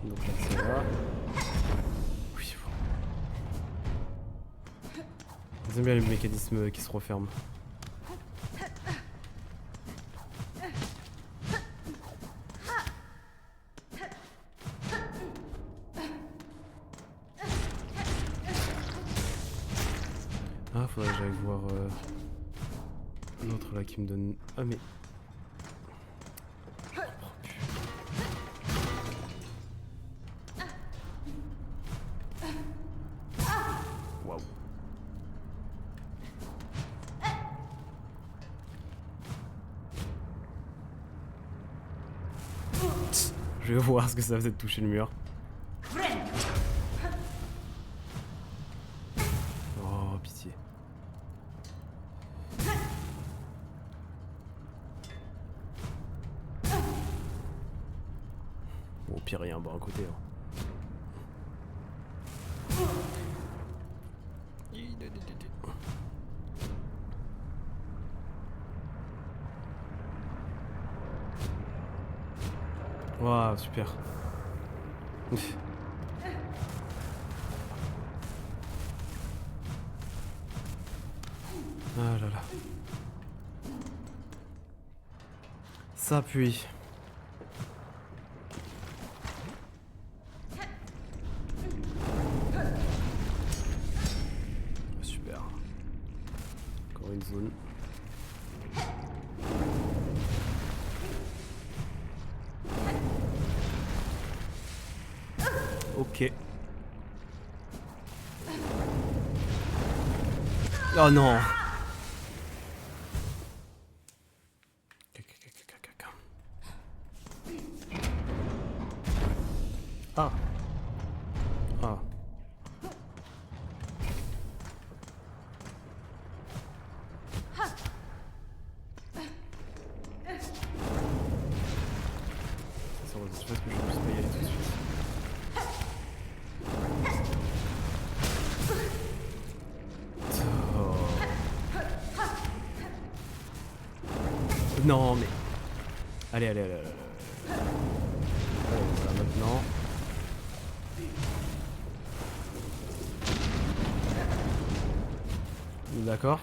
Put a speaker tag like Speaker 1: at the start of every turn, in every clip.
Speaker 1: Donc là c'est là. Oui bon. J'aime bien les mécanismes qui se referment. Ah, faudrait que j'aille voir l'autre là qui me donne... Ah mais... Waouh. Je vais voir ce que ça faisait de toucher le mur. Oh, pitié. Bon, au pire, il y a un bon à côté. Hein. Waouh, super. Ouf. Ah là là. Ça appuie. Super. Encore une zone. Ok. Oh non. Ah. Ah. Je pense que je puisse pas y aller tout de suite. Non mais... Allez. Allez, voilà maintenant. D'accord.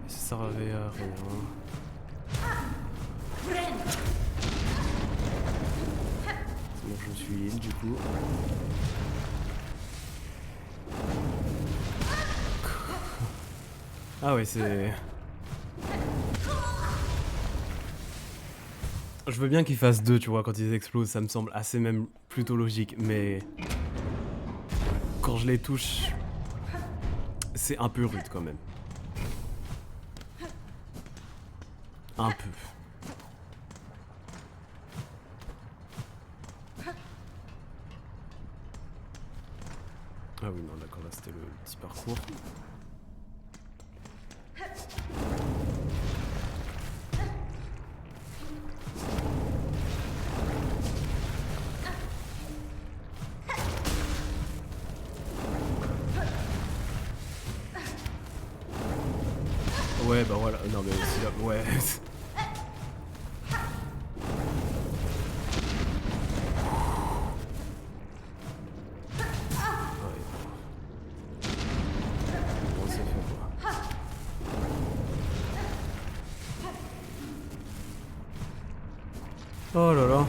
Speaker 1: Ça servait à rien. C'est bon, je suis heal du coup. Ah ouais, c'est... Je veux bien qu'ils fassent deux, tu vois, quand ils explosent, ça me semble assez même plutôt logique, mais... Quand je les touche, c'est un peu rude quand même. Un peu. Ah oui, non, d'accord, là c'était le petit parcours. Ouais, bah voilà, non mais aussi là, ouais. Oh là là.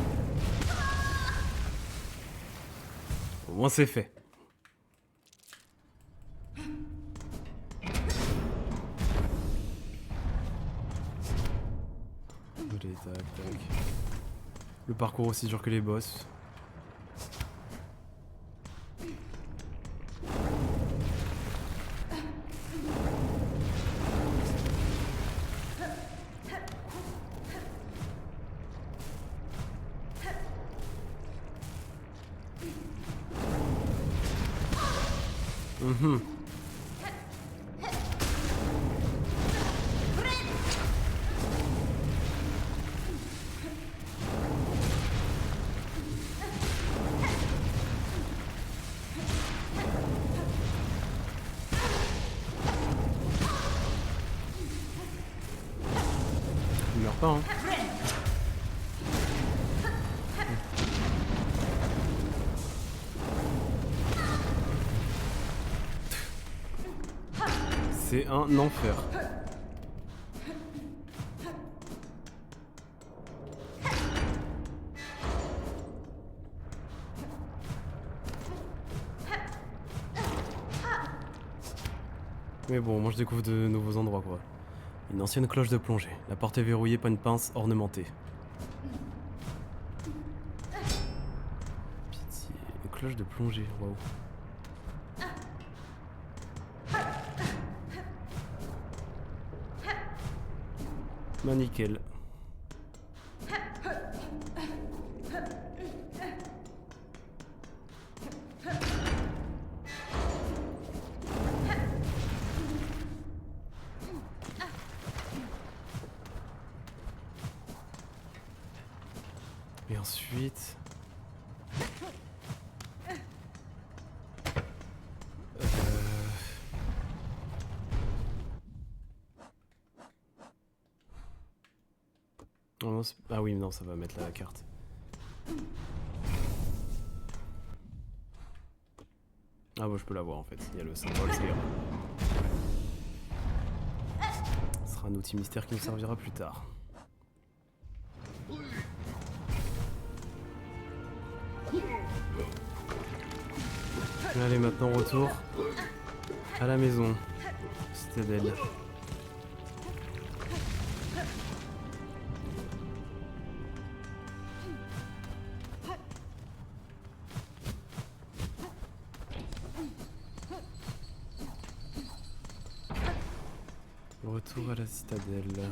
Speaker 1: Au moins c'est fait. Allez, tac. Le parcours aussi dur que les boss. pas, hein. C'est un enfer. Mais bon, moi je découvre de nouveaux endroits quoi. Une ancienne cloche de plongée. La porte est verrouillée par une pince ornementée. Pitié, une cloche de plongée, waouh. Bah nickel. Et ensuite... Oh non, ah oui, non, ça va mettre la carte. Ah bah je peux la voir en fait, il y a le symbole, ça ira. Ce sera un outil mystère qui me servira plus tard. Allez, maintenant retour à la maison. Citadelle. Retour à la citadelle.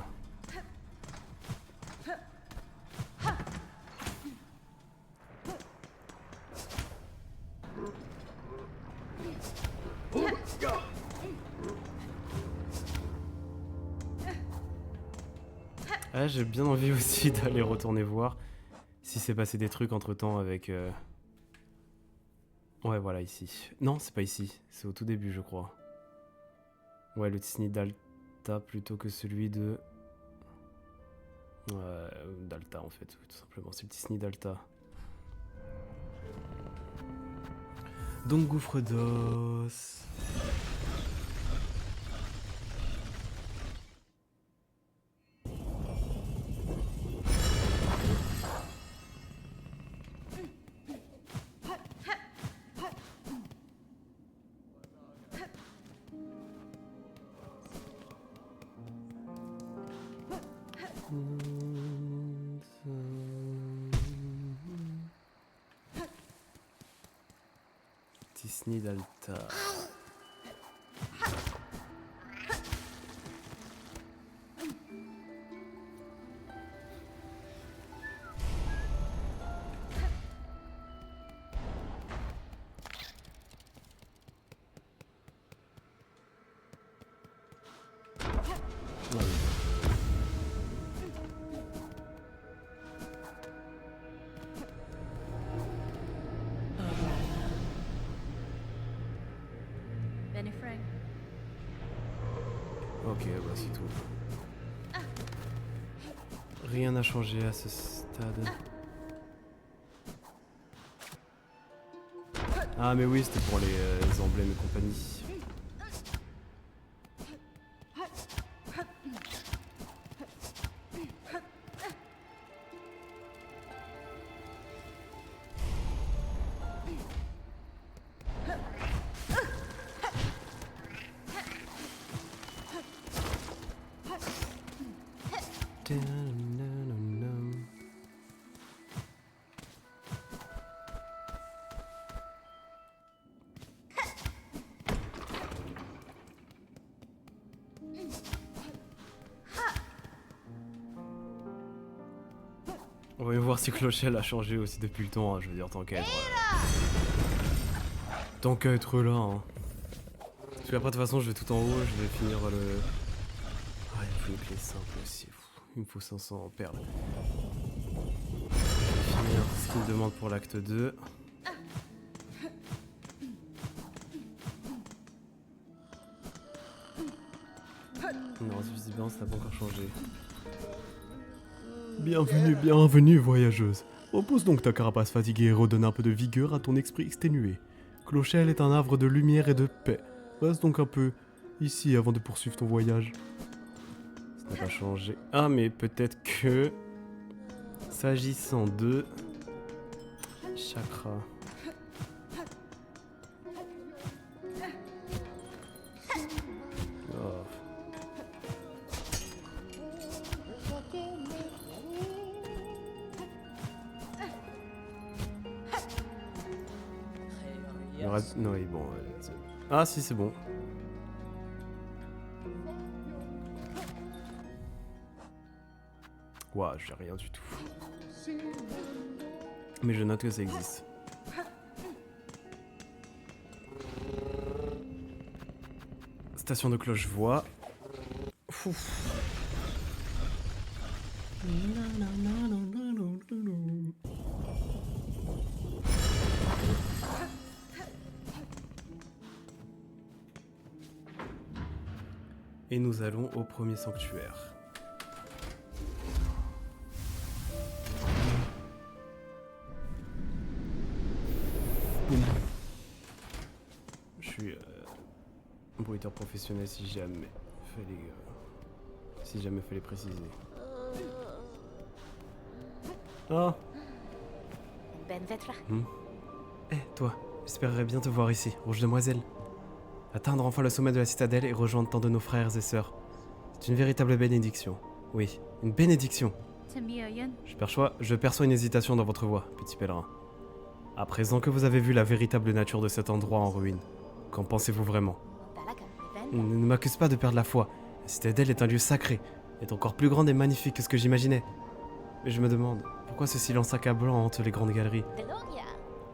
Speaker 1: Ah, j'ai bien envie aussi d'aller retourner voir si s'est passé des trucs entre temps avec... Ouais, voilà, ici. Non, c'est pas ici, c'est au tout début, je crois. Ouais, le Tisni d'Alta plutôt que celui de... d'Alta en fait, tout simplement, c'est le Tisni d'Alta. Donc gouffre d'os... Tisni d'Alta. Ok, bah c'est tout. Rien n'a changé à ce stade. Ah mais oui, c'était pour les emblèmes et compagnie. On va voir si Clochelle a changé aussi depuis le temps, hein, je veux dire, tant qu'à être... Tant qu'à être là, hein. Parce qu'après, de toute façon, je vais tout en haut, je vais finir le... Ah, il me faut une clé simple aussi. Il me faut 500 perles. Je vais finir ce qu'il me demande pour l'acte 2. Non, visiblement, ça n'a pas encore changé. Bienvenue, bienvenue, voyageuse. Repose donc ta carapace fatiguée et redonne un peu de vigueur à ton esprit exténué. Clochelle est un havre de lumière et de paix. Reste donc un peu ici avant de poursuivre ton voyage. Ça n'a pas changé. Ah, mais peut-être que... S'agissant de... Chakra... Oh. Non, oui, bon... Ah, si, c'est bon. Ouah, j'ai rien du tout. Mais je note que ça existe. Station de cloche-voix. Et nous allons au premier sanctuaire. Je suis bruiteur professionnel si jamais fallait préciser. Oh. Eh, toi, j'espérerais bien te voir ici, Rouge Demoiselle. Atteindre enfin le sommet de la citadelle et rejoindre tant de nos frères et sœurs. C'est une véritable bénédiction. Oui, une bénédiction. Je perçois une hésitation dans votre voix, petit pèlerin. À présent que vous avez vu la véritable nature de cet endroit en ruine, qu'en pensez-vous vraiment? Ne m'accuse pas de perdre la foi. La citadelle est un lieu sacré, est encore plus grande et magnifique que ce que j'imaginais. Mais je me demande, pourquoi ce silence accablant hante les grandes galeries?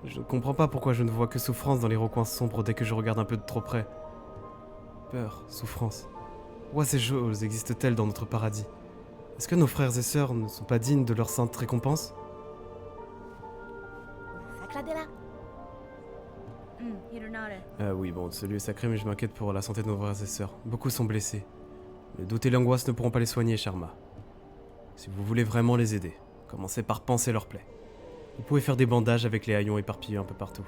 Speaker 1: Je ne comprends pas pourquoi je ne vois que souffrance dans les recoins sombres dès que je regarde un peu de trop près. Peur, souffrance. Pourquoi ces choses existent-elles dans notre paradis? Est-ce que nos frères et sœurs ne sont pas dignes de leur sainte récompense? Oui, bon, ce lieu est sacré, mais je m'inquiète pour la santé de nos frères et sœurs. Beaucoup sont blessés. Le doute et l'angoisse ne pourront pas les soigner, Sharma. Si vous voulez vraiment les aider, commencez par panser leurs plaies. Vous pouvez faire des bandages avec les haillons éparpillés un peu partout.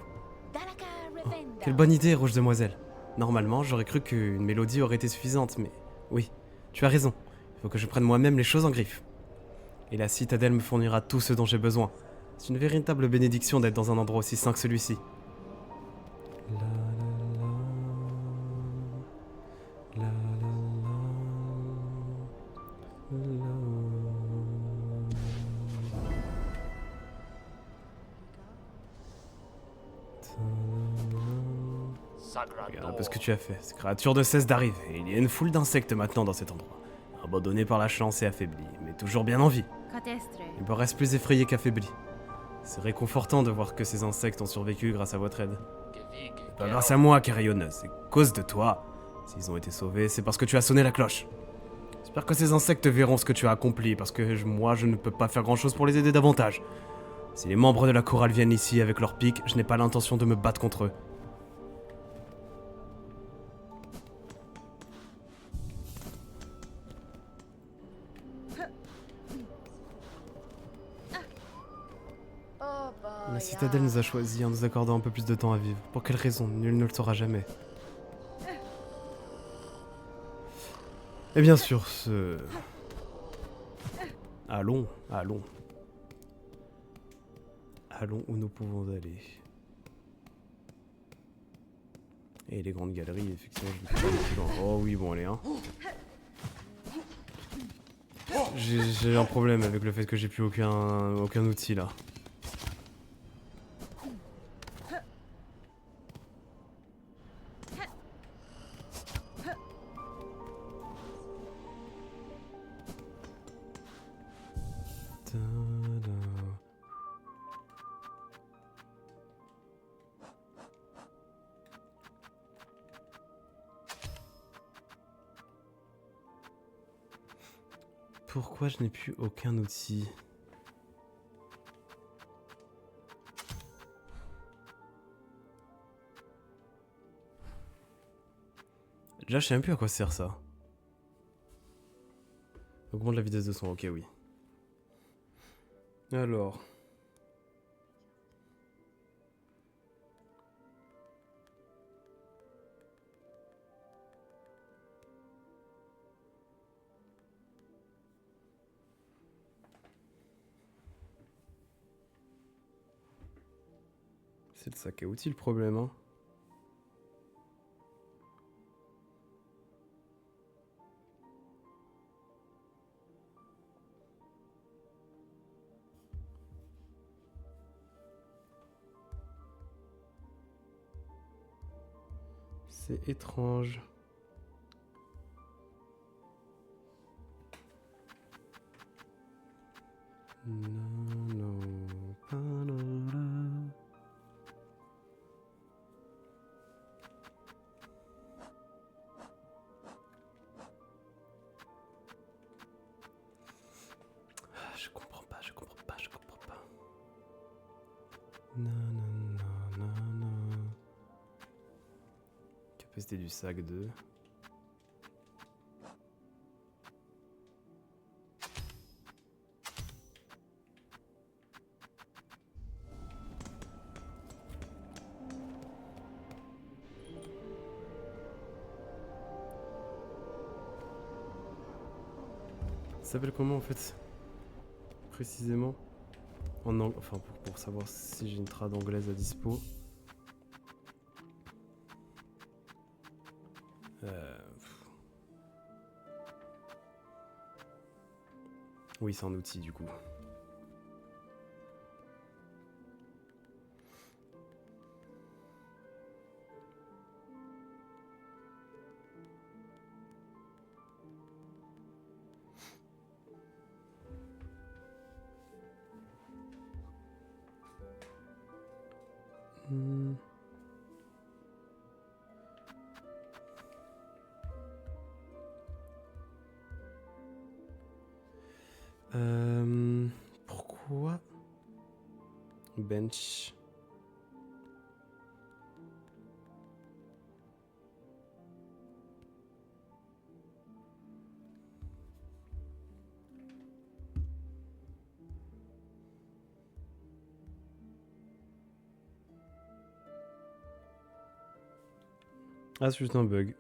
Speaker 1: Oh, quelle bonne idée, Rouge Demoiselle. Normalement, j'aurais cru qu'une mélodie aurait été suffisante, mais... Oui, tu as raison. Il faut que je prenne moi-même les choses en griffe. Et la citadelle me fournira tout ce dont j'ai besoin. C'est une véritable bénédiction d'être dans un endroit aussi sain que celui-ci. Regarde un peu ce que tu as fait. Ces créatures ne cessent d'arriver. Et il y a une foule d'insectes maintenant dans cet endroit. Abandonnés par la chance et affaiblis, mais toujours bien en vie. Ils me restent plus effrayés qu'affaiblis. C'est réconfortant de voir que ces insectes ont survécu grâce à votre aide. C'est pas grâce à moi, Carrion, c'est cause de toi. S'ils ont été sauvés, c'est parce que tu as sonné la cloche. J'espère que ces insectes verront ce que tu as accompli, parce que moi, je ne peux pas faire grand-chose pour les aider davantage. Si les membres de la chorale viennent ici avec leurs pics, je n'ai pas l'intention de me battre contre eux. La citadelle nous a choisis en nous accordant un peu plus de temps à vivre. Pour quelle raison? Nul ne le saura jamais. Et bien sûr, Allons, allons. Allons où nous pouvons aller. Et les grandes galeries, effectivement, je ne peux pas aller plus loin. Oh oui, bon, allez, hein. J'ai un problème avec le fait que j'ai plus aucun outil, là. Pourquoi je n'ai plus aucun outil? Déjà, je sais même plus à quoi sert ça. Augmente la vitesse de son, ok, oui. Alors. C'est le sac à outils le problème, hein. C'est étrange. Non, non, pas non, là. Je comprends pas. Non, non, non, non, non. Capacité du sac 2. Ça s'appelle comment en fait? Précisément? En anglais, enfin pour savoir si j'ai une trad anglaise à dispo. Oui, c'est un outil du coup. Pourquoi bench? Ah, c'est juste un bug.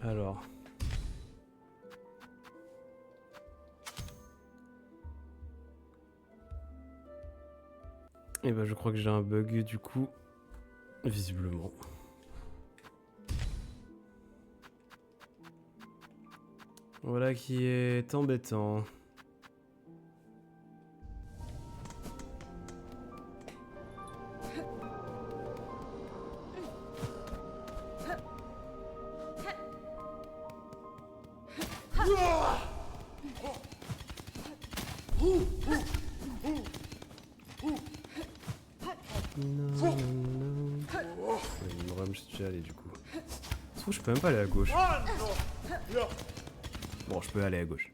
Speaker 1: Alors. Et ben je crois que j'ai un bug du coup. Visiblement. Voilà qui est embêtant. Je suis déjà allé du coup. Je trouve que je peux même pas aller à gauche. Bon, je peux aller à gauche.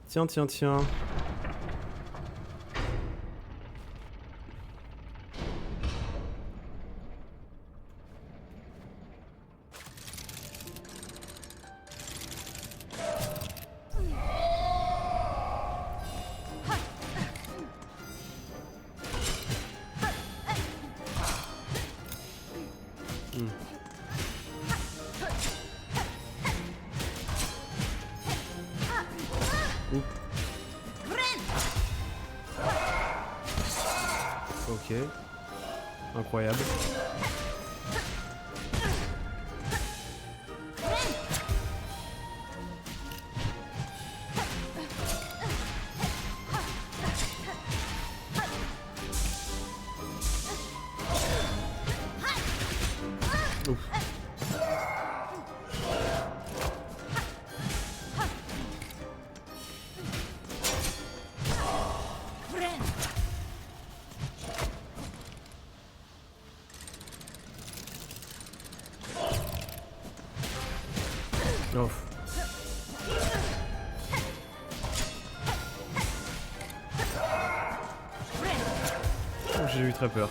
Speaker 1: Tiens. Ok. Incroyable. Ouf. Ouf. très peur.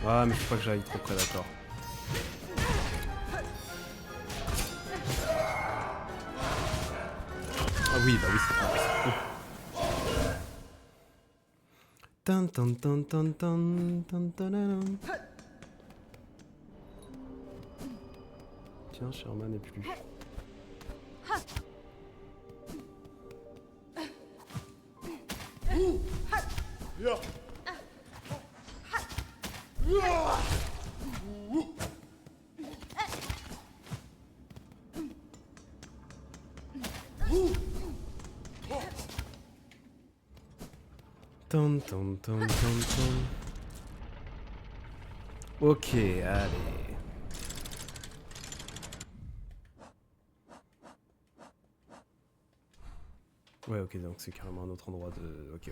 Speaker 1: Ah mais faut pas que j'aille trop près, d'accord. Ah oui, bah oui, c'est pas Tan tan tan tan tan tan tan. Tiens, Sherman n'est plus. Tan tan tan tan tan. Ok, allez. Ouais, ok, donc c'est carrément un autre endroit de... Ok.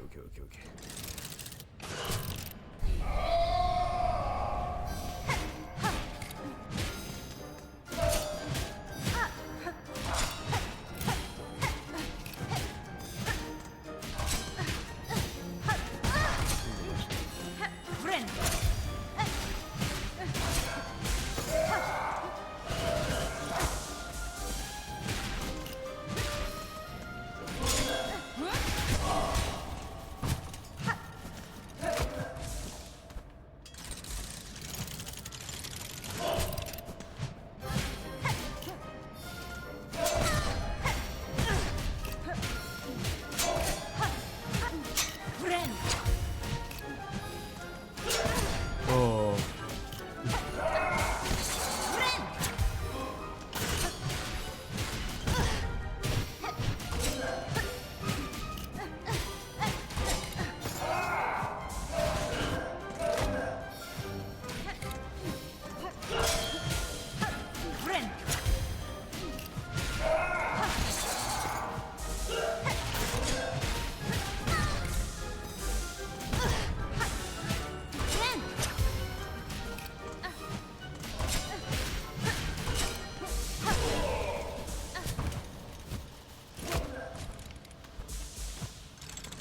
Speaker 1: Oh.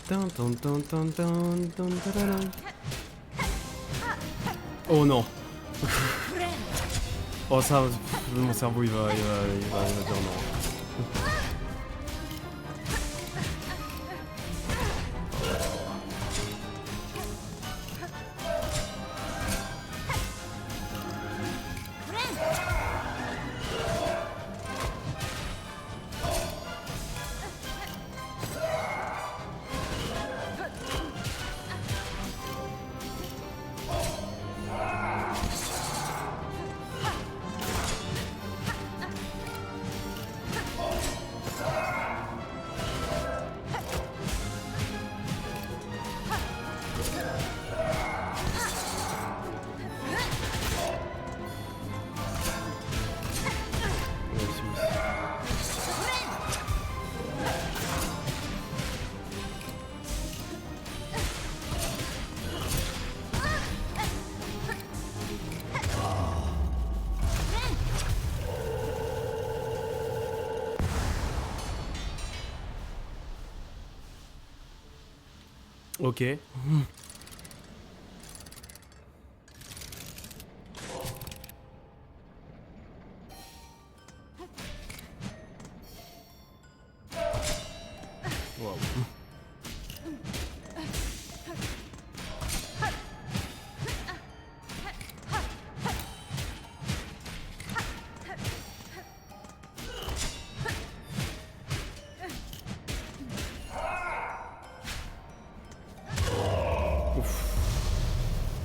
Speaker 1: Tan, tan, tan, tan, tan, tan, tan. Oh non. Oh ça, mon cerveau il va dire non. Ok. Wow.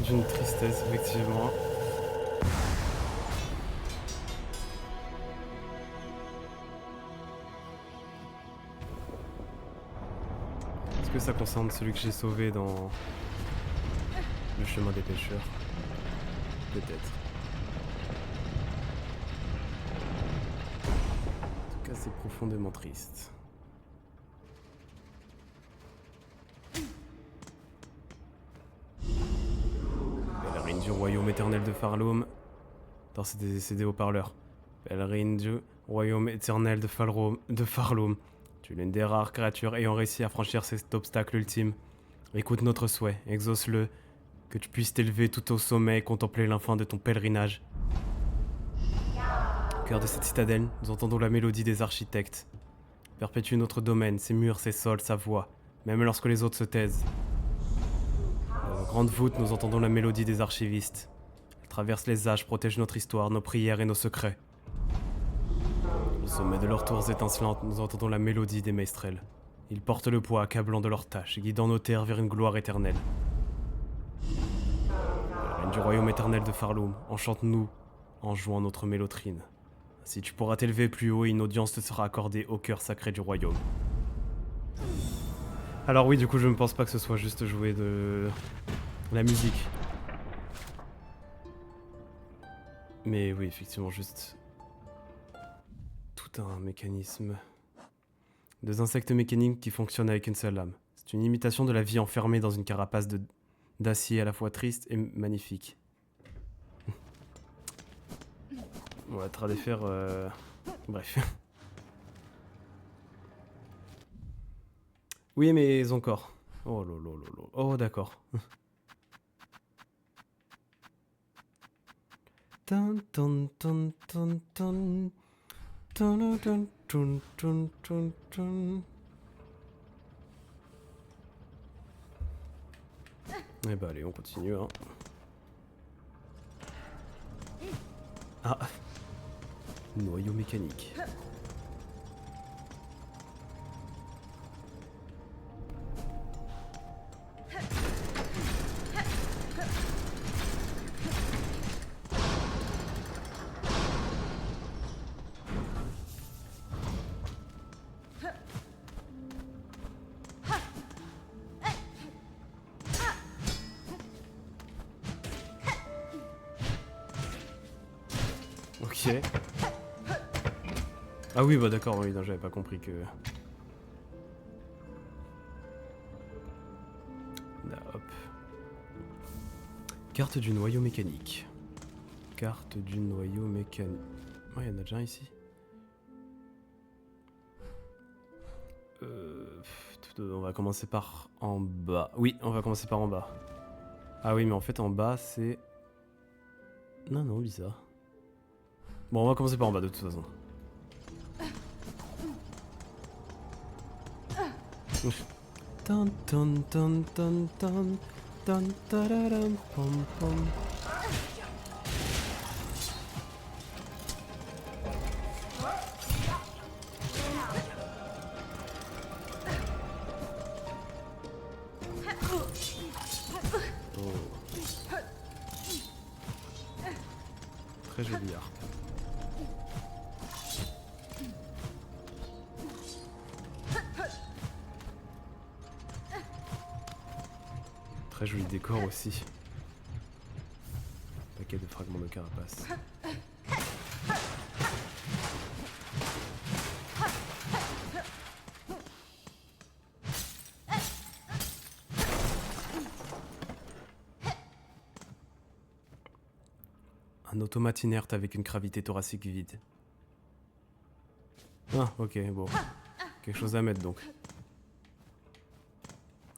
Speaker 1: J'ai une tristesse, effectivement. Est-ce que ça concerne celui que j'ai sauvé dans le chemin des pêcheurs? Peut-être. En tout cas, c'est profondément triste. Pèlerine du royaume éternel de Farloum. Attends, c'est des haut-parleurs. Pèlerine du royaume éternel de Farloum. Tu es l'une des rares créatures ayant réussi à franchir cet obstacle ultime. Écoute notre souhait, exauce-le, que tu puisses t'élever tout au sommet et contempler l'infin de ton pèlerinage. Au cœur de cette citadelle, nous entendons la mélodie des architectes. Perpétue notre domaine, ses murs, ses sols, sa voix, même lorsque les autres se taisent. Dans la grande voûte, nous entendons la mélodie des archivistes. Elle traverse les âges, protège notre histoire, nos prières et nos secrets. Au sommet de leurs tours étincelantes, nous entendons la mélodie des maestrels. Ils portent le poids accablant de leurs tâches, guidant nos terres vers une gloire éternelle. La reine du royaume éternel de Farloum, enchante-nous en jouant notre mélotrine. Si tu pourras t'élever plus haut, une audience te sera accordée au cœur sacré du royaume. Alors oui, du coup, je ne pense pas que ce soit juste jouer de la musique. Mais oui, effectivement, juste tout un mécanisme. Deux insectes mécaniques qui fonctionnent avec une seule lame. C'est une imitation de la vie enfermée dans une carapace d'acier à la fois triste et magnifique. On va te défaire. Bref. Oui, mais encore. Oh lolo. Oh, d'accord. Eh bah allez, on continue. Hein. Ah. Noyau mécanique. Ok. Ah oui, bah d'accord, oui, j'avais pas compris que... Là, hop. Carte du noyau mécanique. Carte du noyau mécanique. Oh, il y en a déjà un ici. On va commencer par en bas. Oui, on va commencer par en bas. Ah oui, mais en fait, en bas, c'est... Non, bizarre. Bon, on va commencer par en bas, de toute façon. Tan tan tan tan tan tan tararam pom pom. Très joli harpe. Très joli décor aussi. Paquet de fragments de carapace. Un automate inerte avec une cavité thoracique vide. Ah, ok, bon. Quelque chose à mettre donc.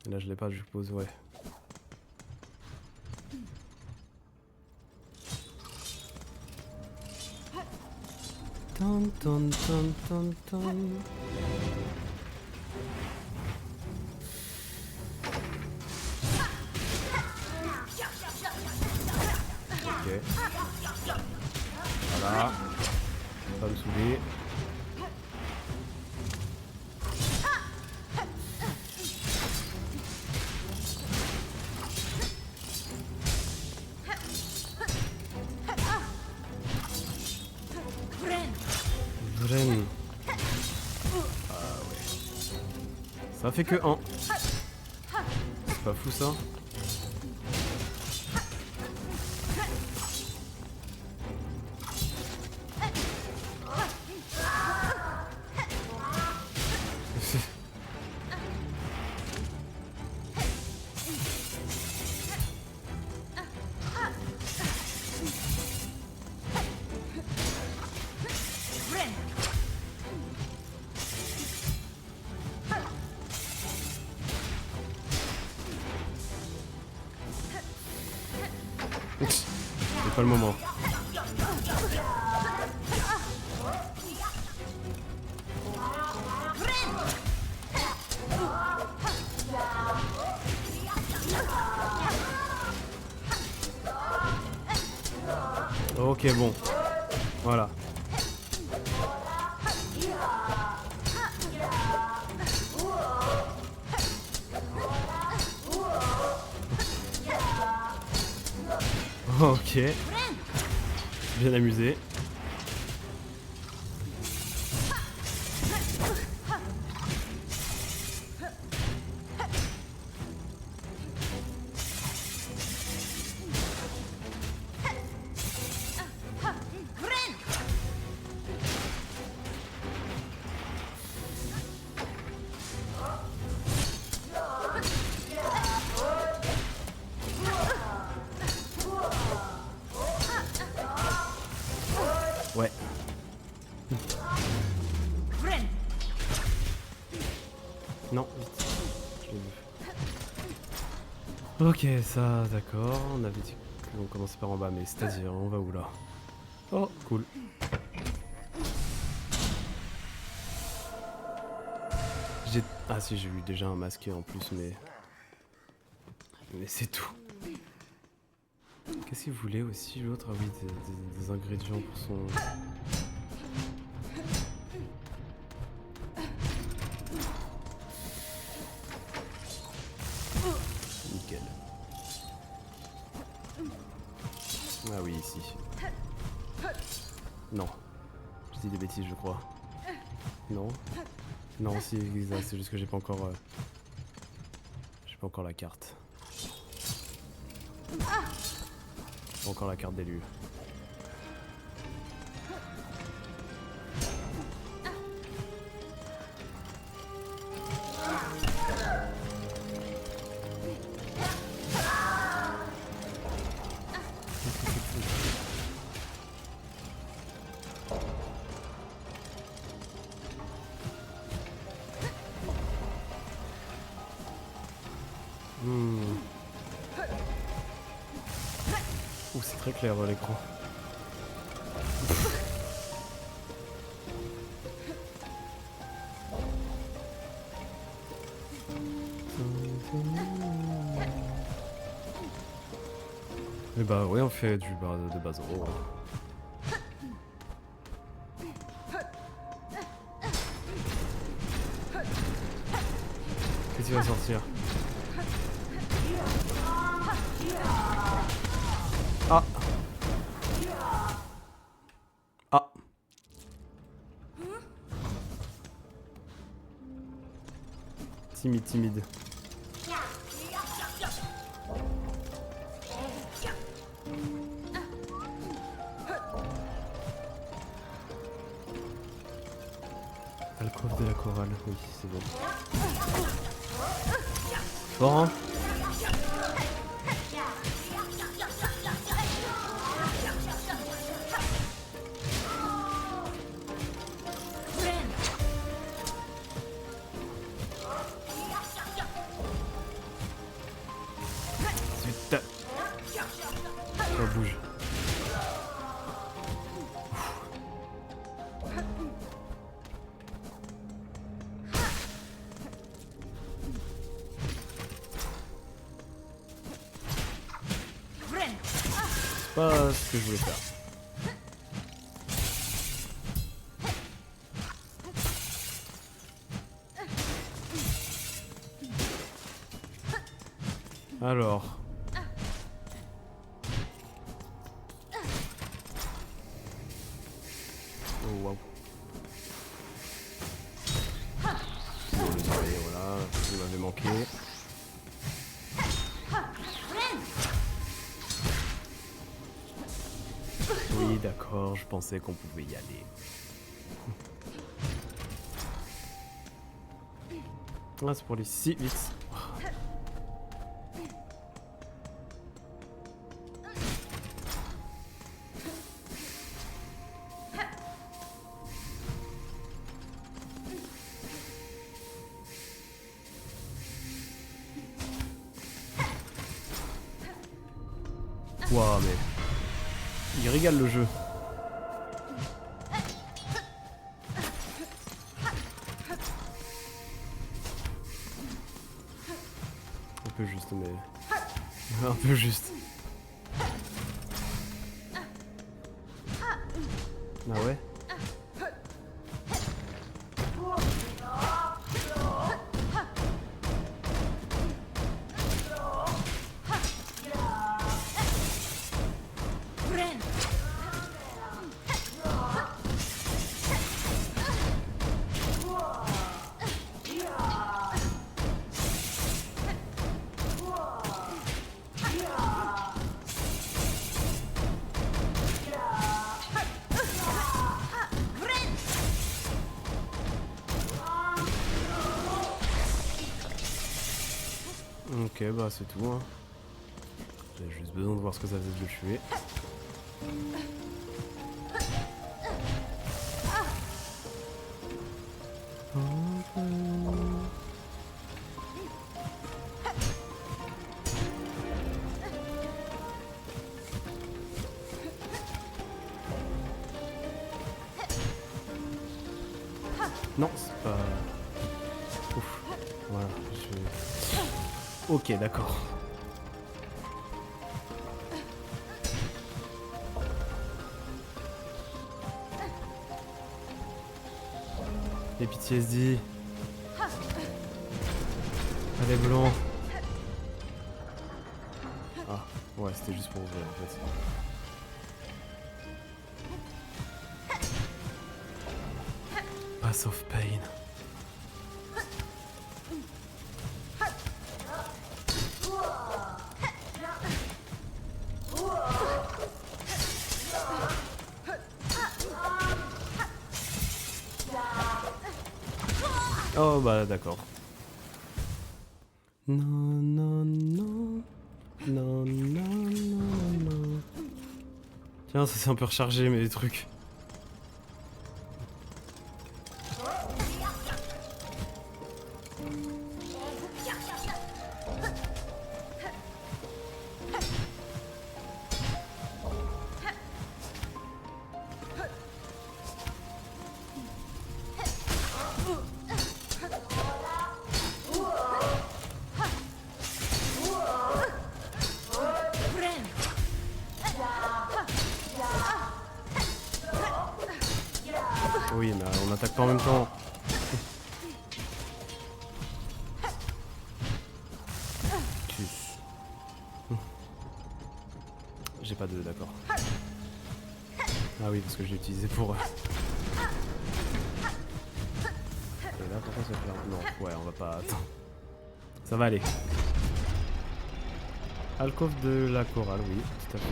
Speaker 1: Là, je l'ai pas, je suppose, ouais. Tan tan tan tan tan. Ok. Voilà. Pas me saouler. Vraiment. Ah ouais. Ça fait que 1. C'est pas fou ça? pas le moment. Ok, bon. Voilà. Ok. Bien amusé. Ouais. Non, vite. Je l'ai vu. Ok, ça, d'accord. On avait dit qu'on commençait par en bas, mais c'est-à-dire, on va où là? Oh, cool. Ah si, j'ai eu déjà un masqué en plus, mais... Mais c'est tout. Qu'est-ce qu'il voulait aussi l'autre? Ah oui, des ingrédients pour son... Nickel. Ah oui, ici. Non. Je dis des bêtises, je crois. Non. Non, si, exact, c'est juste que j'ai pas encore... J'ai pas encore la carte. J'ai pas encore la carte d'élu. Ouh, c'est très clair l'écran. Et bah ouais, on fait du bar de base. Oh. Qu'est-ce qui va sortir? Ah. Ah. Timide, timide. Alcôve de la chorale, oui, c'est bon. Fort, hein? Zut. Ça bouge. C'est pas ce que je voulais faire. Alors. Oh waouh. Désolé, voilà, il m'avait manqué. Oui, d'accord, je pensais qu'on pouvait y aller. Ah, c'est pour les 6 vite. Ouah, mais... Il régale le jeu. Un peu juste, mais... un peu juste. Ah ouais? Ok, bah c'est tout. Hein. J'ai juste besoin de voir ce que ça faisait de le tuer. Non, c'est pas... Ouf. Voilà, je... Ok, d'accord. Les PTSD. Allez, blanc. Ah, ouais, c'était juste pour ouvrir en fait. Pass of Pain. Oh bah d'accord. Non, non, non. Non, non, non, non. Tiens, ça s'est un peu rechargé mes trucs. Oui, mais on attaque pas en même temps. J'ai pas de... d'accord. Ah oui, parce que je l'ai utilisé pour... Et là, pourquoi ça fait... Non, ouais, on va pas... Attends. Ça va aller. Alcôve de la chorale, oui, tout à fait.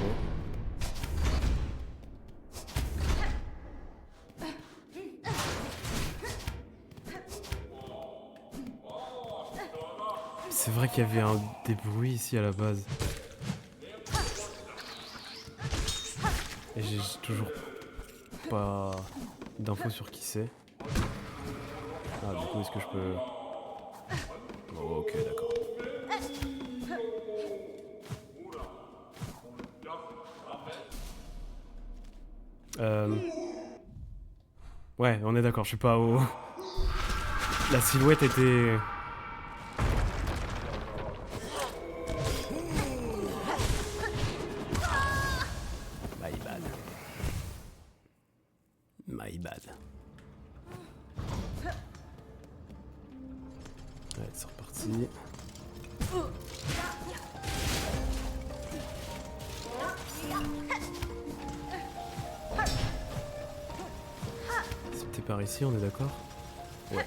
Speaker 1: C'est vrai qu'il y avait des bruits ici à la base. Et j'ai toujours pas d'infos sur qui c'est. Ah, du coup, est-ce que je peux... Oh, ok, d'accord. Ouais, on est d'accord, je suis pas au... La silhouette était... My bad. My bad. Ouais, c'est reparti. C'était par ici, on est d'accord? Ouais.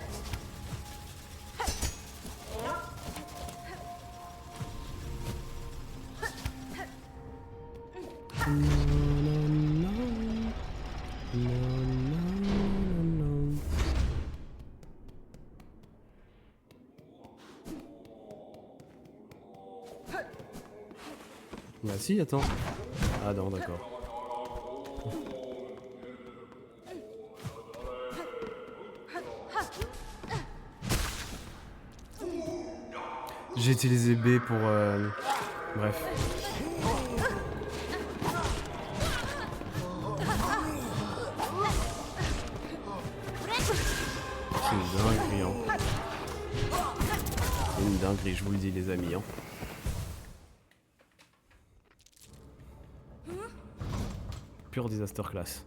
Speaker 1: Bah si, attends. Ah non, d'accord. J'ai utilisé B pour... Bref. C'est une dinguerie, hein. C'est une dinguerie, je vous le dis, les amis, hein. Pure disaster class.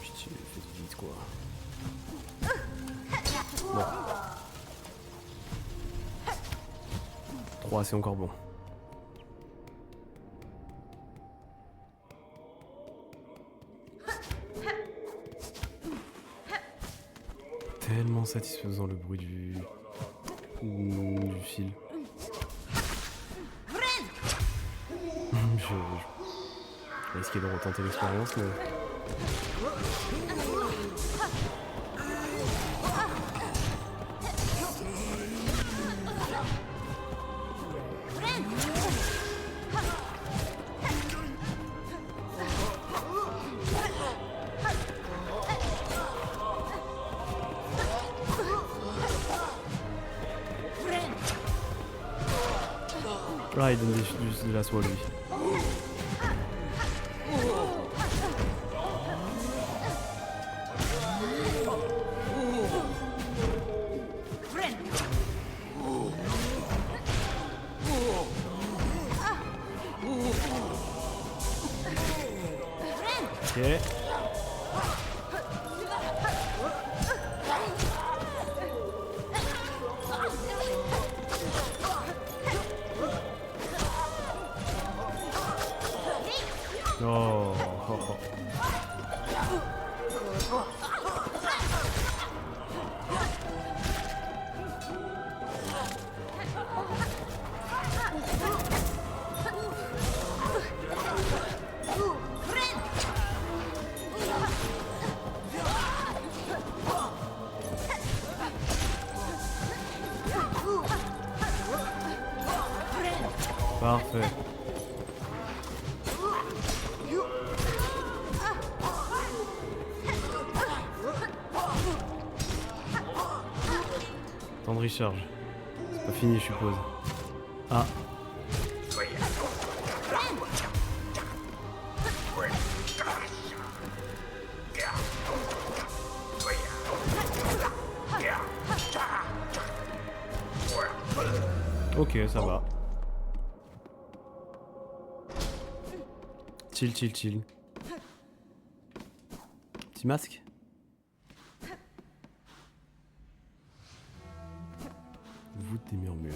Speaker 1: Putain, faites vite quoi. Bon. 3, c'est encore bon. Tellement satisfaisant le bruit du fil. Je risquais de retenter l'expérience, mais... Ah, il donne de la soie, lui. Ok. Oh, oh, oh. Parfait. Temps de recharge. C'est pas fini, je suppose. Ah. Ok, ça va. Chill, chill, chill. Petit masque. Voûte des murmures.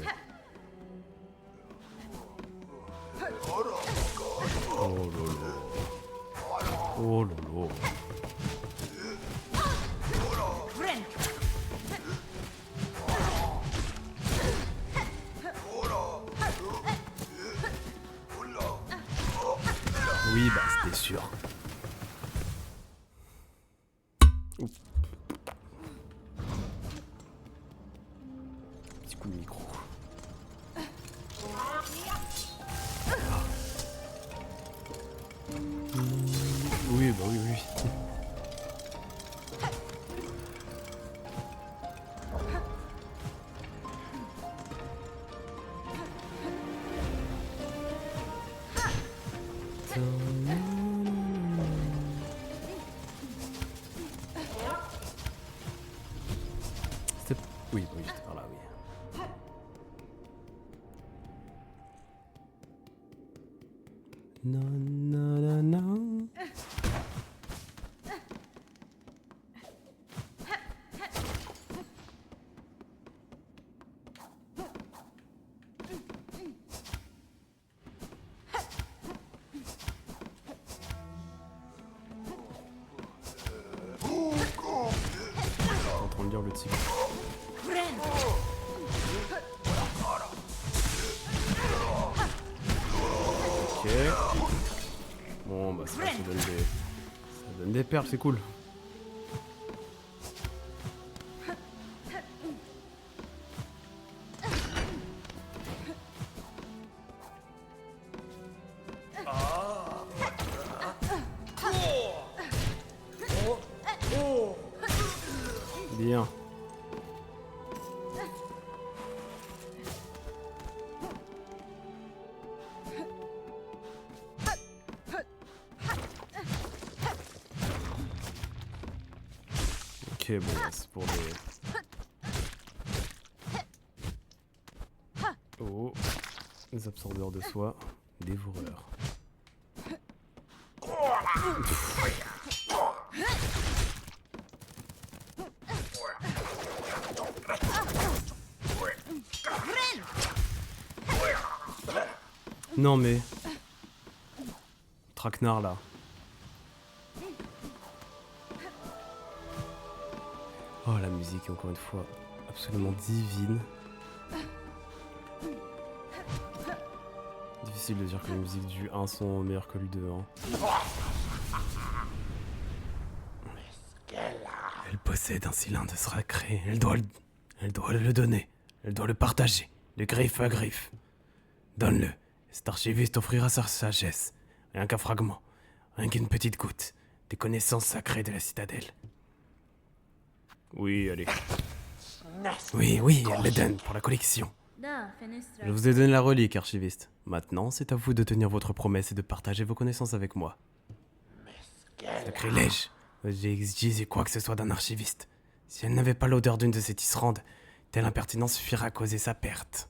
Speaker 1: Oh lolo. Oh lolo. Oui, bah c'était sûr. Oups. Petit coup de micro. Oui, bah oui, oui. C'était... Oui, oui, c'était par là, oui. Non, non, non, non. En train de lire le tigre. Ok. Bon bah ça donne des perles, c'est cool. Bien. Ok, bon, c'est pour des... Oh, des absorbeurs de soie, dévoreurs. Non mais... Traquenard là. Oh la musique encore une fois absolument divine. Difficile de dire que les musiques du 1 sont meilleures que le 2. Hein. Elle possède un cylindre sacré. Elle doit le donner. Elle doit le partager. De griffe à griffe. Donne-le. Cet archiviste offrira sa sagesse. Rien qu'un fragment. Rien qu'une petite goutte. Des connaissances sacrées de la citadelle. Oui, allez. Oui, elle le donne pour la collection. Je vous ai donné la relique, archiviste. Maintenant, c'est à vous de tenir votre promesse et de partager vos connaissances avec moi. Sacrilège. J'ai exigé quoi que ce soit d'un archiviste. Si elle n'avait pas l'odeur d'une de ces tisserandes, telle impertinence suffirait à causer sa perte.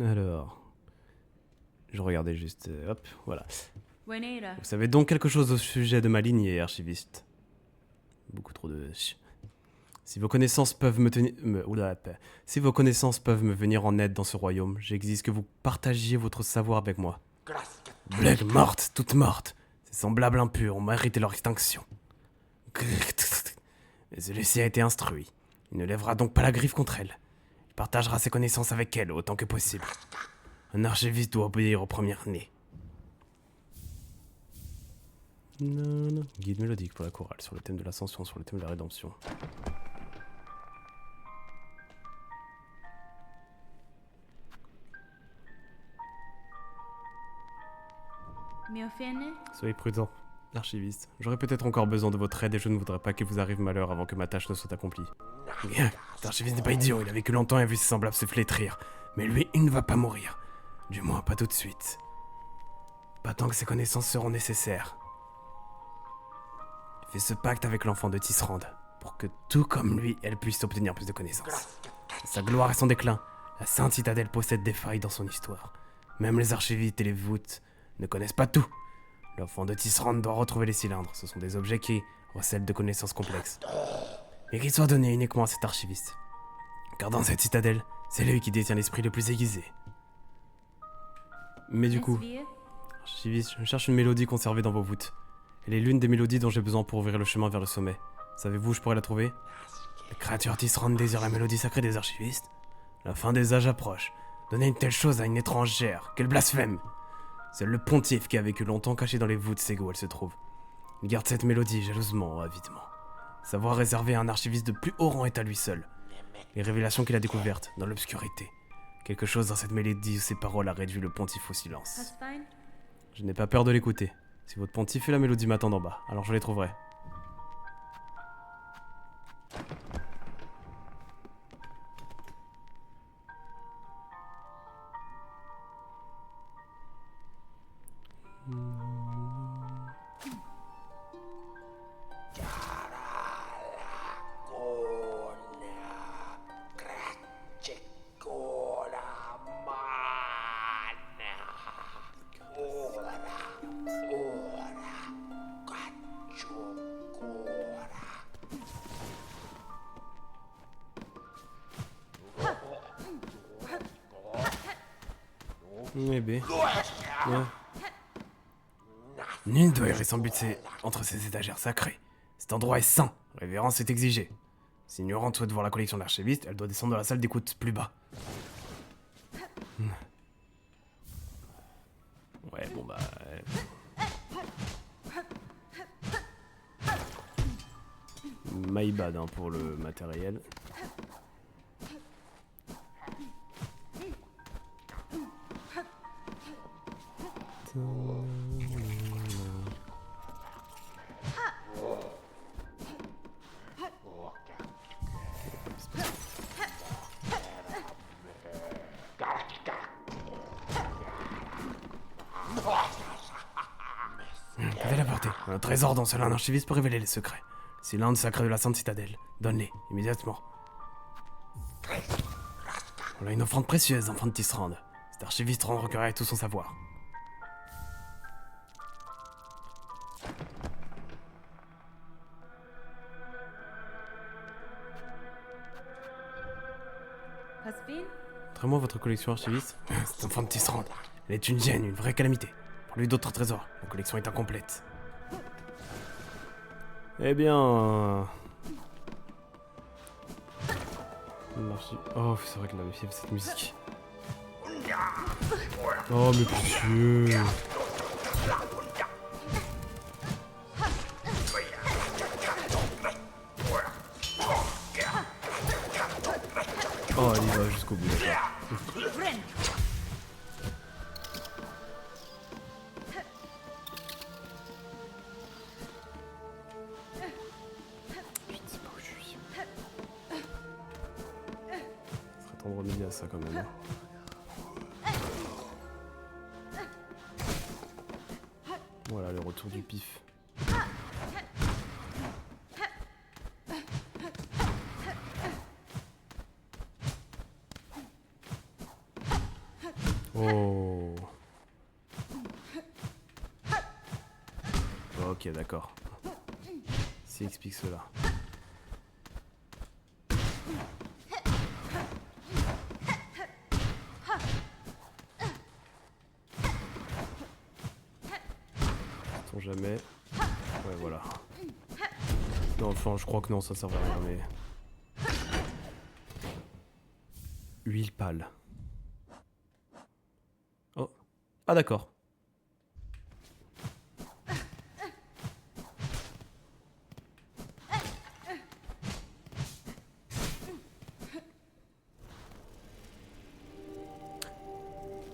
Speaker 1: Alors... Je regardais juste... hop, voilà. Vous savez donc quelque chose au sujet de ma lignée, archiviste? Beaucoup trop de... Si vos connaissances peuvent Si vos connaissances peuvent me venir en aide dans ce royaume, j'exige que vous partagiez votre savoir avec moi. Blague morte, toute morte. Ces semblables impurs ont mérité leur extinction. Mais celui-ci a été instruit. Il ne lèvera donc pas la griffe contre elle. Il partagera ses connaissances avec elle autant que possible. Un archiviste doit obéir au premier-né. Guide mélodique pour la chorale, sur le thème de l'ascension, sur le thème de la rédemption. Soyez prudent, archiviste. J'aurai peut-être encore besoin de votre aide et je ne voudrais pas qu'il vous arrive malheur avant que ma tâche ne soit accomplie. Bien, l'archiviste n'est pas idiot, il a vécu longtemps et a vu ses semblables se flétrir. Mais lui, il ne va pas mourir. Du moins, pas tout de suite. Pas tant que ses connaissances seront nécessaires. Il fait ce pacte avec l'enfant de Tisserand, pour que, tout comme lui, elle puisse obtenir plus de connaissances. Sa gloire et son déclin, la Sainte Citadelle possède des failles dans son histoire. Même les archivistes et les voûtes ne connaissent pas tout. L'enfant de Tisserand doit retrouver les cylindres. Ce sont des objets qui recèlent de connaissances complexes. Mais qu'ils soient donnés uniquement à cet archiviste. Car dans cette citadelle, c'est lui qui détient l'esprit le plus aiguisé. Mais du coup, archiviste, je cherche une mélodie conservée dans vos voûtes. Elle est l'une des mélodies dont j'ai besoin pour ouvrir le chemin vers le sommet. Savez-vous où je pourrais la trouver? La créature Tisserand désire la mélodie sacrée des archivistes. La fin des âges approche. Donner une telle chose à une étrangère, quel blasphème! Seul le pontife qui a vécu longtemps caché dans les voûtes sait où elle se trouve. Il garde cette mélodie jalousement, avidement. Savoir réservé à un archiviste de plus haut rang est à lui seul. Les révélations qu'il a découvertes, dans l'obscurité. Quelque chose dans cette mélodie ou ces paroles a réduit le pontife au silence. Je n'ai pas peur de l'écouter. Si votre pontife et la mélodie m'attendent en bas, alors je les trouverai. Eh ben. Ouais. Nul ne doit errer sans but entre ces étagères sacrées. Cet endroit est saint, révérence est exigée. Si l'ignorante souhaite voir la collection de l'archiviste, elle doit descendre dans la salle d'écoute plus bas. Ouais, bon bah... My bad hein, pour le matériel. Qu'avait apporté? Un trésor dont seul un archiviste peut révéler les secrets. C'est l'un sacré de la Sainte Citadelle. Donne-les, immédiatement. On a une offrande précieuse, enfant de Tisserand. Cet archiviste recueillerait tout son savoir. Montrez-moi votre collection archiviste. Cet enfant de Tisserand. Elle est une gêne, une vraie calamité. Pour lui d'autres trésors. La collection est incomplète. Eh bien... Oh, c'est vrai que la méfie cette musique. Oh, mais précieux. Oh, il y va jusqu'au bout. On remédier à ça quand même. Voilà le retour du pif. Oh. Ok, d'accord. Ça explique cela. Jamais. Ouais, voilà. Non, enfin, je crois que non, ça sert à rien, mais... Huile pâle. Oh. Ah, d'accord.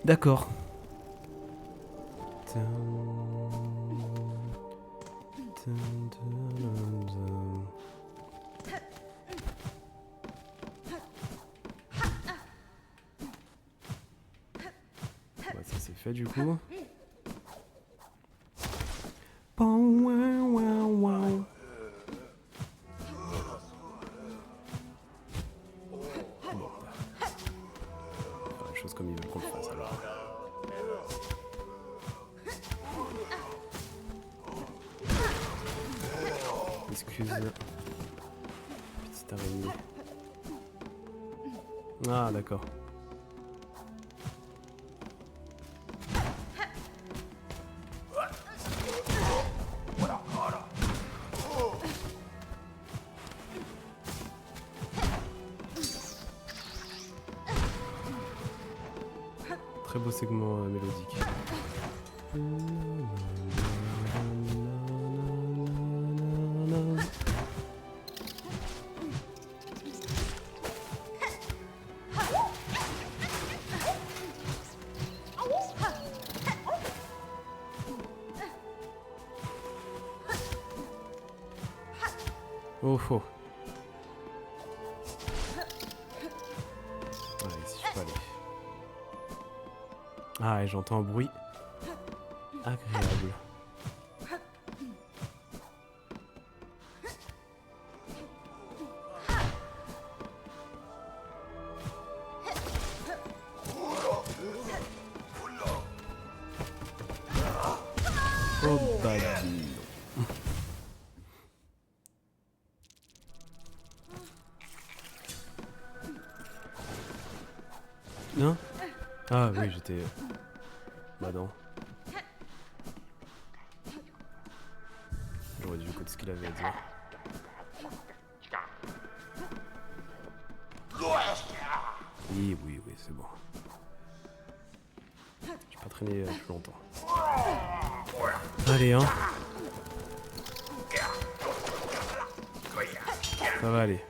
Speaker 1: D'accord. Ouais, ça c'est fait du coup. Bon, faire les choses comme ils veulent qu'on le fasse alors. Excuse. Petite araignée. Ah, d'accord. Très beau segment mélodique. Oh oh. Allez, si je peux aller. Ah, et j'entends un bruit agréable. Oh bah non. Ah oui, j'étais... Bah non. J'aurais dû écouter ce qu'il avait à dire. Oui, oui, oui, c'est bon. Je vais pas traîner plus longtemps. Allez, hein. Ça va aller.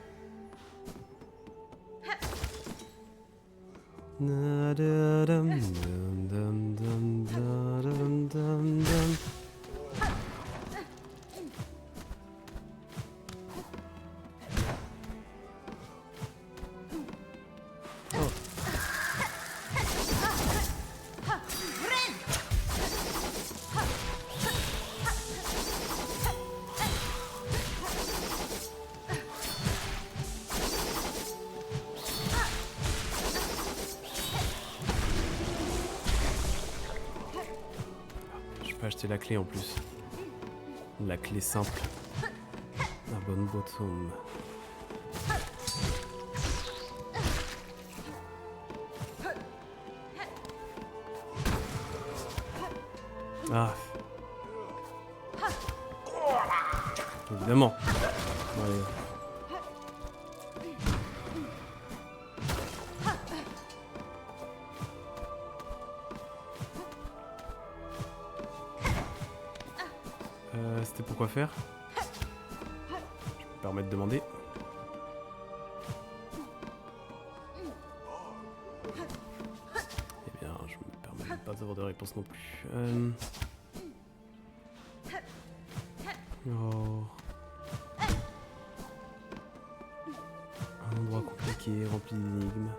Speaker 1: acheter la clé en plus. La clé simple. La bonne bottom. Ah. Évidemment. Allez. C'était pour quoi faire? Je me permets de demander. Eh bien, je me permets de pas avoir de réponse non plus. Oh. Un endroit compliqué, rempli d'énigmes.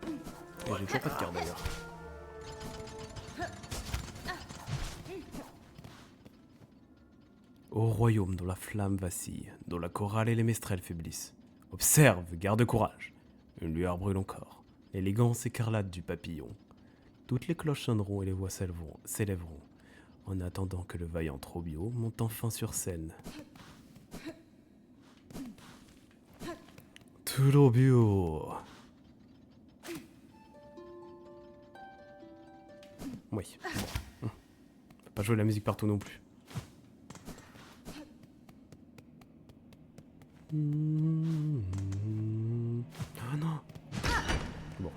Speaker 1: Et j'ai toujours pas de carte d'ailleurs. Ô royaume dont la flamme vacille, dont la chorale et les mestrels faiblissent. Observe, garde courage. Une lueur brûle encore. L'élégance écarlate du papillon. Toutes les cloches sonneront et les voix s'élèveront. En attendant que le vaillant Trobio monte enfin sur scène. Trobio. Oui, bon. Faut pas jouer la musique partout non plus. Ah non. Bon.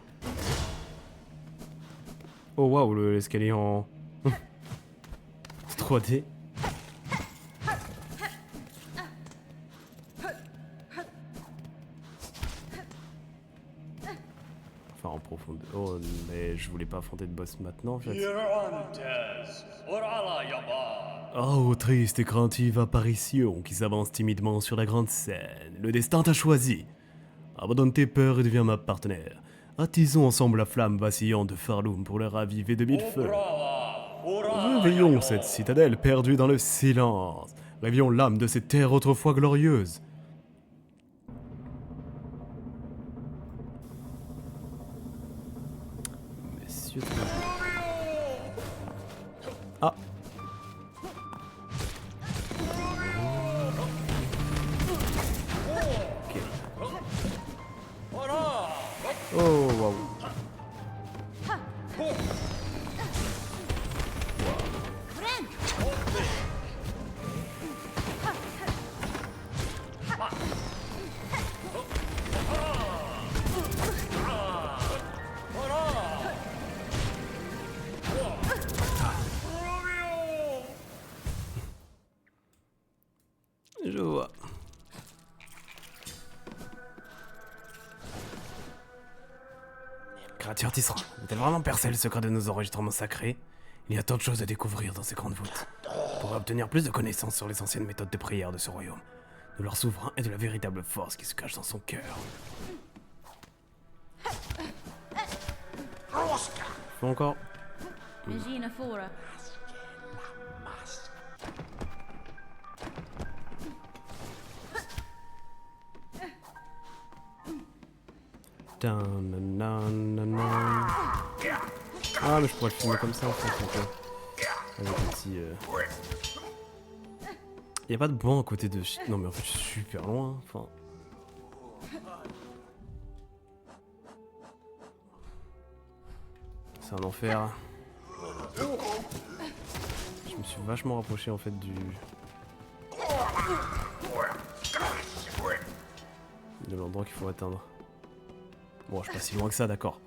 Speaker 1: Oh waouh, l'escalier en 3D. Enfin en profondeur. Oh mais je voulais pas affronter de boss maintenant en fait. Oh, triste et craintive apparition qui s'avance timidement sur la grande scène. Le destin t'a choisi. Abandonne tes peurs et deviens ma partenaire. Attisons ensemble la flamme vacillante de Farloum pour le raviver de mille feux. Réveillons cette citadelle perdue dans le silence. Réveillons l'âme de ces terres autrefois glorieuses. Messieurs... Ah. Oh waouh. Je vois. Créature Tisserand, a-t-elle vraiment percé le secret de nos enregistrements sacrés? Il y a tant de choses à découvrir dans ces grandes voûtes. Pour obtenir plus de connaissances sur les anciennes méthodes de prière de ce royaume, de leur souverain et de la véritable force qui se cache dans son cœur. Faut encore. Ah mais je pourrais le filmer comme ça en fait un peu. Avec un petit... Y'a pas de banc à côté de... Non mais en fait je suis super loin, enfin... C'est un enfer. Je me suis vachement rapproché en fait du... de l'endroit qu'il faut atteindre. Bon, je suis pas si loin que ça, d'accord.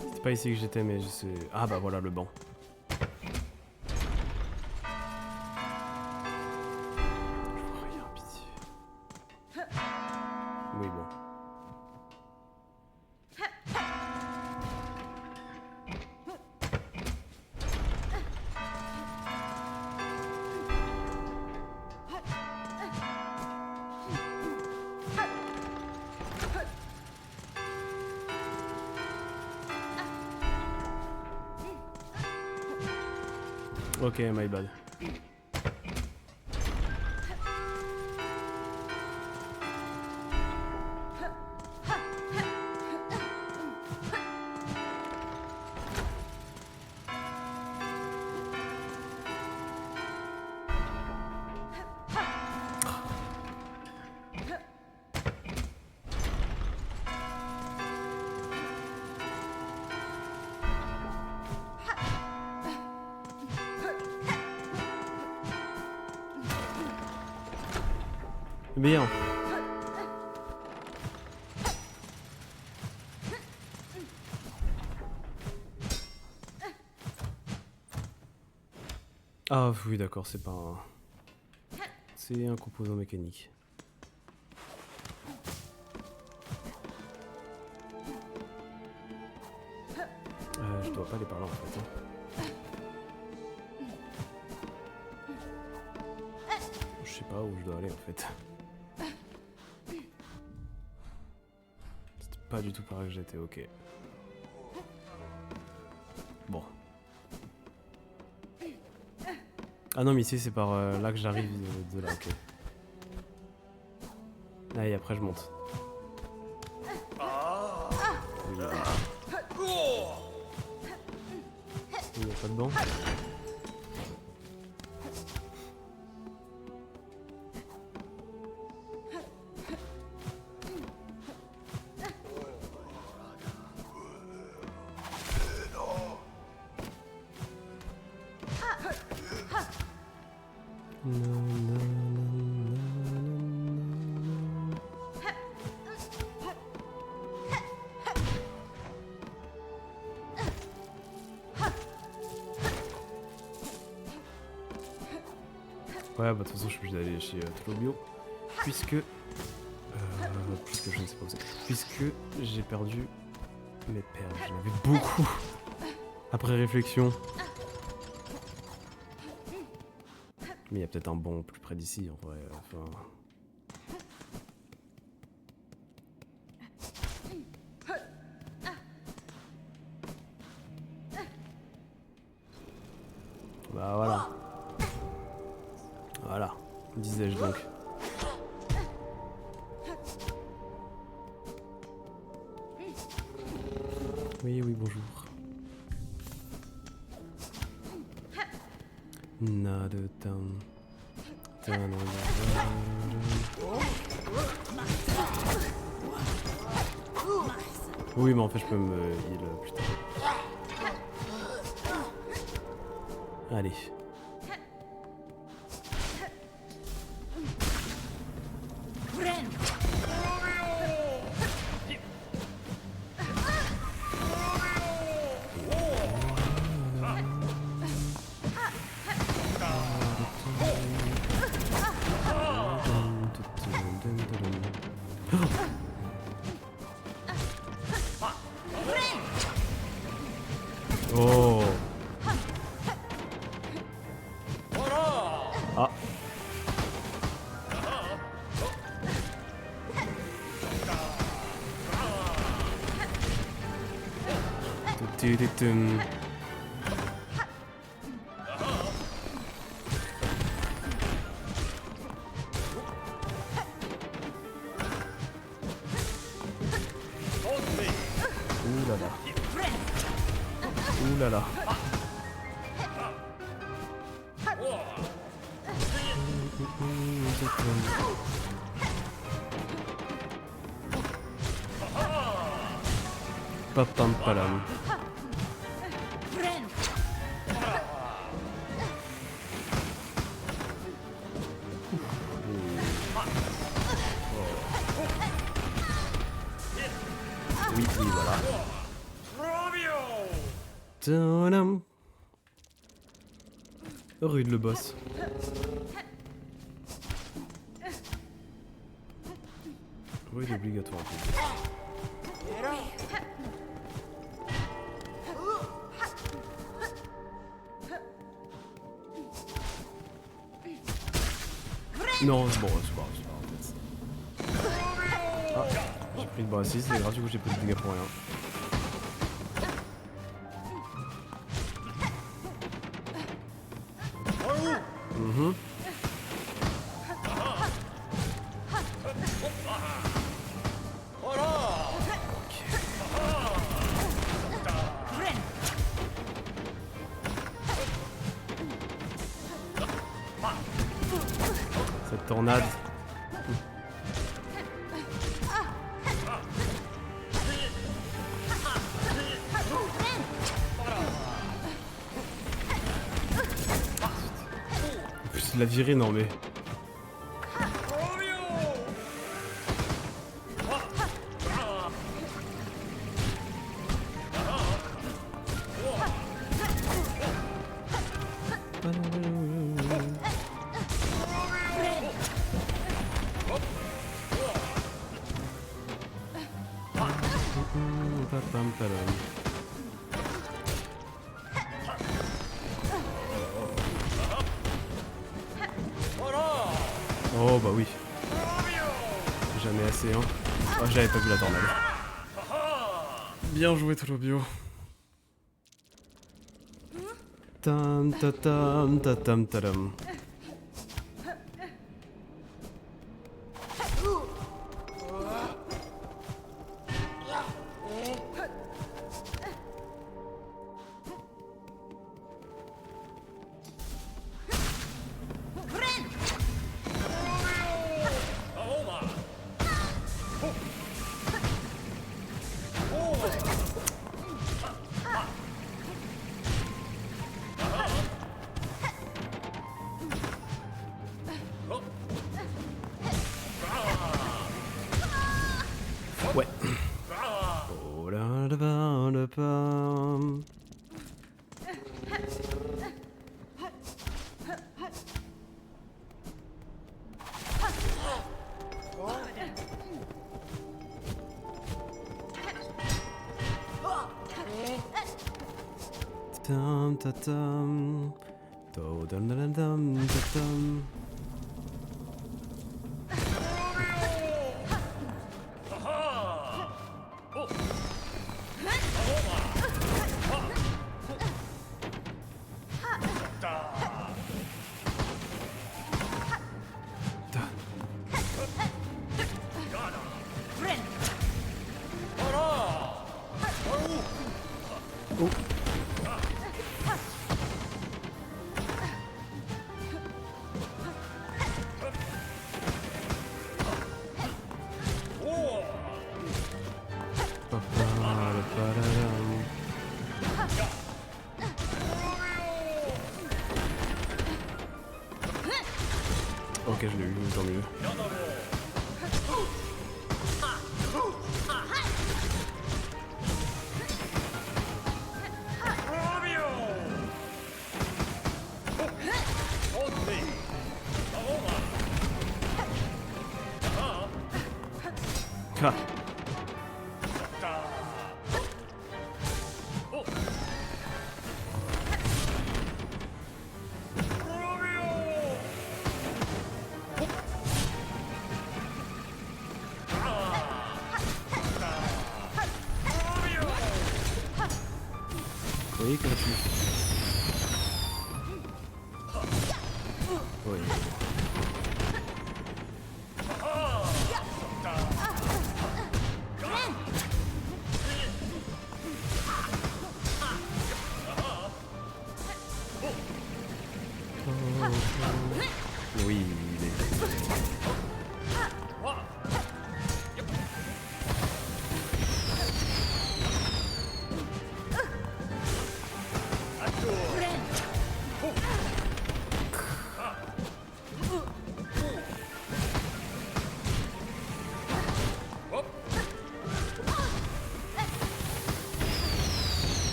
Speaker 1: C'était pas ici que j'étais, mais je sais... Ah bah voilà le banc. Je vois rien, pitié. Oui, bon. Ok, my bad. Bien. Ah oui d'accord, c'est pas un... C'est un composant mécanique. Je dois pas aller par là en fait. Je sais pas où je dois aller en fait. C'était pas du tout par là que j'étais, ok. Bon. Ah non mais ici c'est par là que j'arrive de là, ok. Ah et après je monte. Oui. Il n'y a pas de banc. Ouais, bah de toute façon, je suis obligé d'aller chez Tlobio. Puisque je ne sais pas où c'est. Puisque j'ai perdu mes perles. J'en avais beaucoup. Après réflexion. Mais il y a peut-être un banc plus près d'ici, en vrai. Enfin... Bah voilà. Voilà, disais-je donc. Oui, oui, bonjour. Na de tam. Oui, mais en fait, je peux me heal plus tard. Allez. Oh. Ah. Ouh là là. Ouh là là. Papam palam. Oui, oui, voilà. Tadam. Rude le boss. Rude obligatoire. Non, c'est bon, c'est pas grave, en fait. Ah, j'ai pris le bras 6, c'est grave, du coup j'ai pas de dégâts pour rien. Mhm. Cette tornade. En plus, la virée, non mais. pam, padam. Oh bah oui. Jamais assez hein. Oh j'avais pas vu la tornade. Bien joué Tolobio. Tam ta tam ta tam tadam. Ouais. Oh là là là pam. Tam ta tam. Do dam dam dam ta tam. Oh. Ok, je l'ai eu, tant mieux. Ah. Oui, comment tu... Oui. Oui, il est...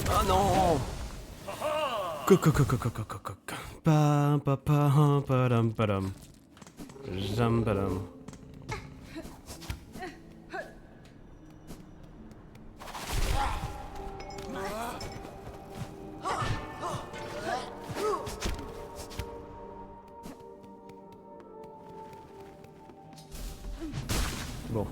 Speaker 1: Ah non! Pa pa pa padam padam. Jam padam. Bon.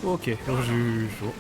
Speaker 1: Ok, j'ai eu chaud.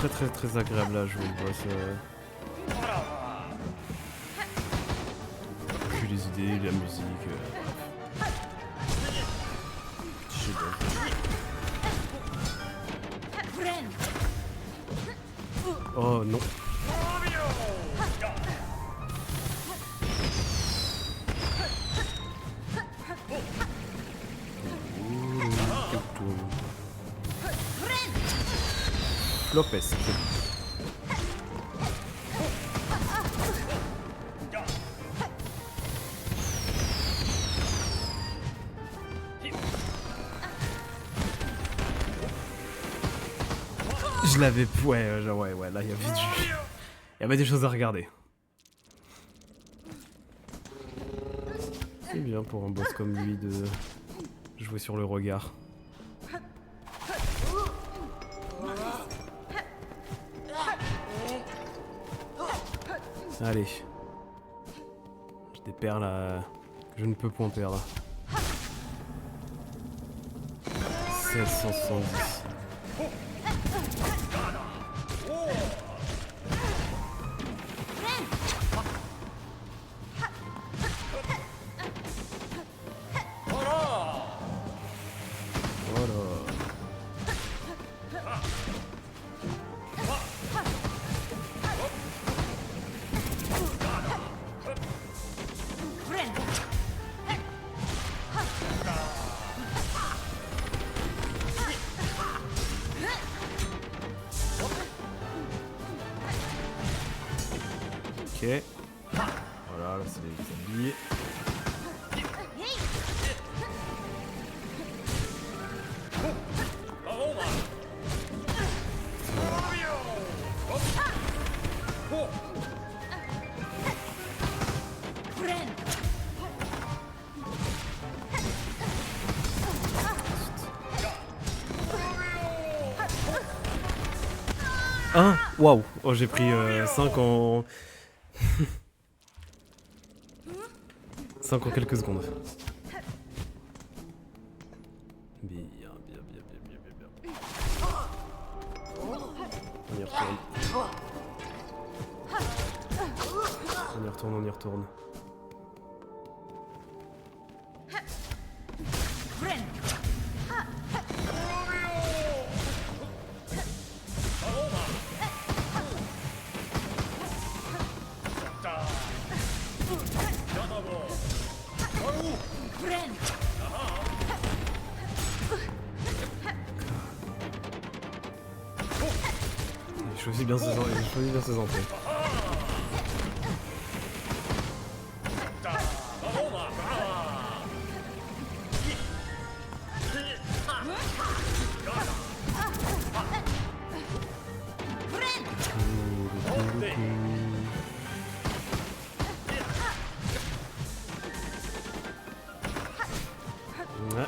Speaker 1: très agréable à jouer le boss. Puis les idées, la musique. Petit chef-d'œuvre. Oh non. Lopez. Je l'avais... Ouais, là il y avait du... Il y avait des choses à regarder. C'est bien pour un boss comme lui de jouer sur le regard. Allez. J'ai des perles que je ne peux point perdre. 770. Ok. Voilà, là c'est les habillés. Ah, waouh. Oh, j'ai pris 5 en... 5 en quelques secondes. Bien. On y retourne. On y retourne. J'ai choisi bien ses entrées. Ouais.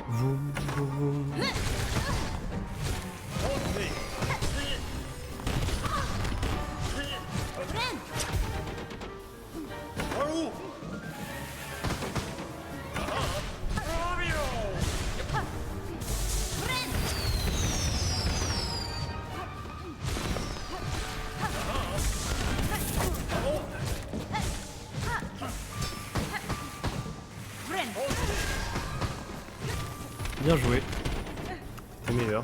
Speaker 1: Vroom, vroom. Bien joué. T'es meilleur.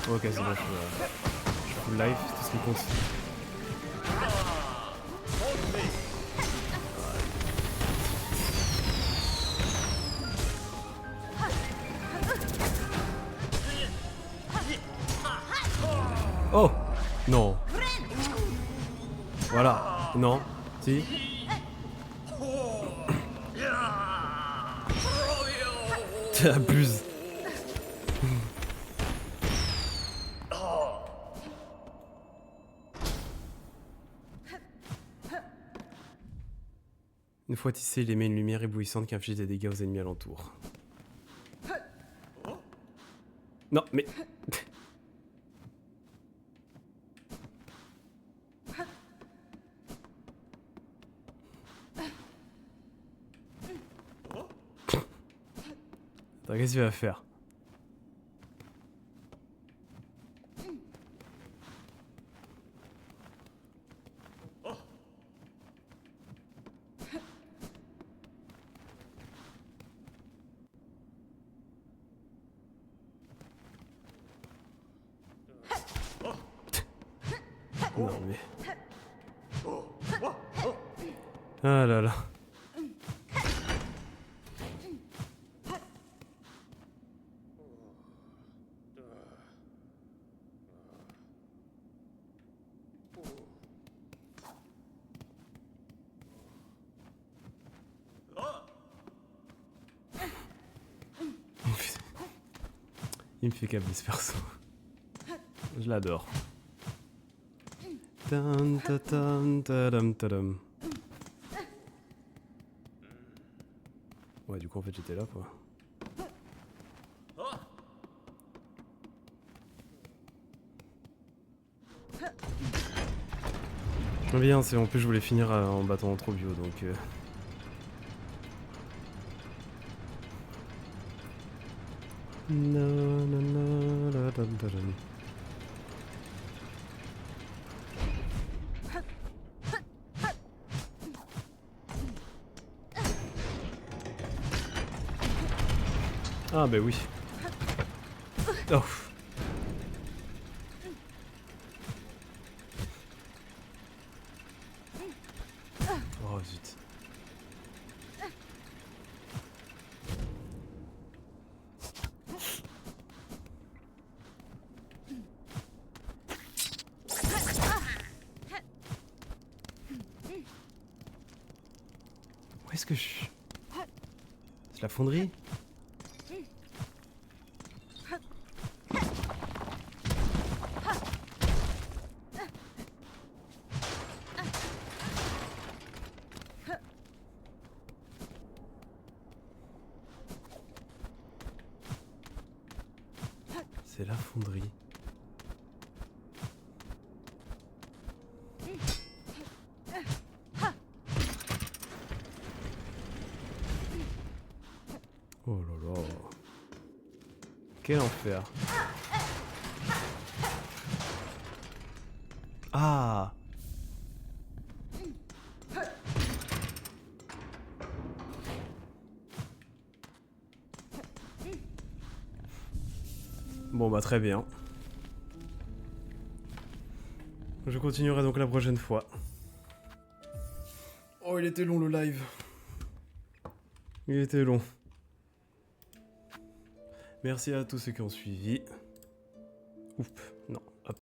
Speaker 1: Ok, c'est bon, je suis full life, c'est tout ce qui compte. Oh non. Voilà. Non. Si. T'abuses. Une fois tissé, il émet une lumière éblouissante qui inflige des dégâts aux ennemis alentours. Non, mais... Attends, qu'est-ce qu'il va faire? Non mais... Ah là là. Il me fait câbler ce perso. Je l'adore. Tan, ta, tan, tadam, tadam. Ouais, du coup, en fait, j'étais là, quoi. Bien, c'est en plus, je voulais finir en battant trop bio, donc... Ah bah oui. Oh. Oh zut. Où est-ce que je suis? C'est la fonderie? C'est la fonderie. Oh là là. Quel enfer. Ah. Bon bah très bien. Je continuerai donc la prochaine fois. Oh il était long le live. Il était long. Merci à tous ceux qui ont suivi. Oups, non.